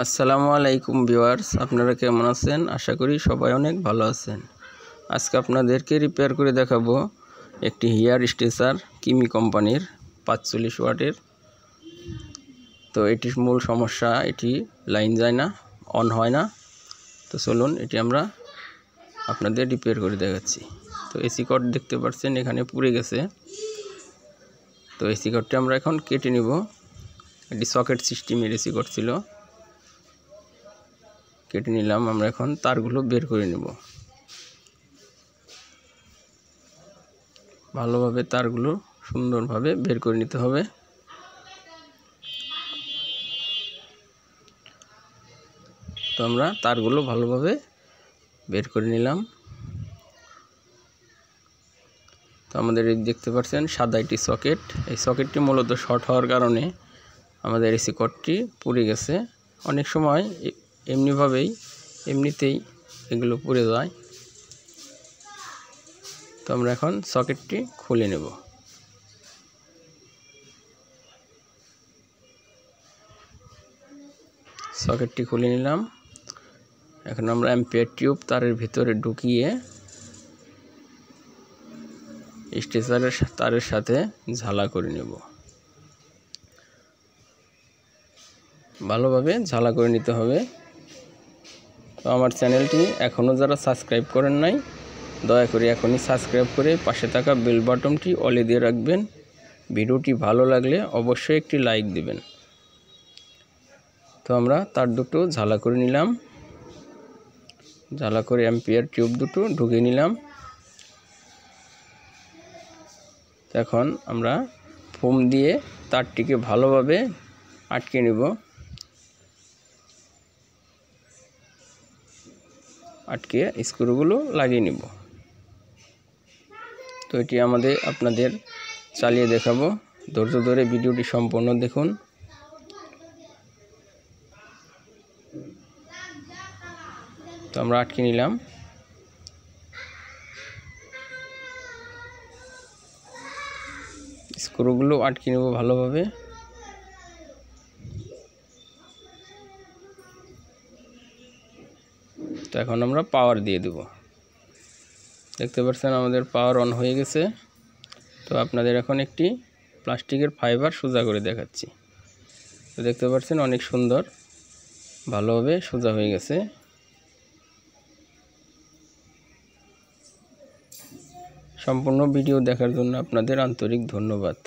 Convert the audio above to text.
আসসালামুআলাইকুম viewers, আপনারা কেমন আছেন? আশা করি সবাই অনেক ভালো আছেন। আজকে আপনাদেরকে রিপেয়ার করে দেখাবো একটি হেয়ার স্ট্রেচার কিমি কোম্পানির 45 ওয়াটের। তো এটির মূল সমস্যা, এটি লাইন যায় না, অন হয় না। তো চলুন এটি আমরা আপনাদের রিপেয়ার করে দেখাচ্ছি। তো এসি কর্ড দেখতে পাচ্ছেন এখানে পুড়ে গেছে। তো এসি কর্ডটি আমরা এখন কেটে নিব। এটি সকেট সিস্টেমের এসি কর্ড ছিল, কেটে নিলাম। আমরা এখন তারগুলো বের করে নেব। ভালোভাবে তারগুলো সুন্দরভাবে বের করে নিতে হবে। তো আমরা তারগুলো ভালোভাবে বের করে নিলাম। তো আমাদের এই দেখতে পাচ্ছেন সাদা একটি সকেট। এই সকেটটি মূলত শর্ট হওয়ার কারণে আমাদের এসি কর্ডটি পুড়ে গেছে। অনেক সময় এমনিতেই এগুলো পুড়ে যায়। তো আমরা এখন সকেটটি খুলে নেব। সকেটটি খুলে নিলাম। এখন আমরা অ্যাম্পিয়ার টিউব তারের ভিতরে ঢুকিয়ে স্ট্রেচারের তারের সাথে ঝালা করে নেব। ভালোভাবে ঝালা করে নিতে হবে। তো আমার চ্যানেলটি এখনও যারা সাবস্ক্রাইব করেন নাই, দয়া করে এখনই সাবস্ক্রাইব করে পাশে থাকা বেল বাটনটি অলে দিয়ে রাখবেন। ভিডিওটি ভালো লাগলে অবশ্যই একটি লাইক দিবেন। তো আমরা তার দুটো ঝালা করে নিলাম। ঝালা করে অ্যাম্পিয়ার টিউব দুটো ঢুকিয়ে নিলাম। এখন আমরা ফোম দিয়ে তারটিকে ভালোভাবে আটকে নেব। আটকে স্ক্রুগুলো লাগিয়ে নেব। তো এটি আপনাদের চালিয়ে দেখাবো। ধৈর্য ধরে ভিডিওটি সম্পূর্ণ দেখুন। তো আমরা আটকে নিলাম। স্ক্রুগুলো আটকে নেব ভালোভাবে। তো এখন আমরা পাওয়ার দিয়ে দেব। দেখতে পাচ্ছেন আমাদের পাওয়ার অন হয়ে গেছে। তো আপনাদের এখন একটি প্লাস্টিকের ফাইবার সোজা করে দেখাচ্ছি। তো দেখতে পাচ্ছেন অনেক সুন্দর, ভালোভাবে সোজা হয়ে গেছে। সম্পূর্ণ ভিডিও দেখার জন্য আপনাদের আন্তরিক ধন্যবাদ।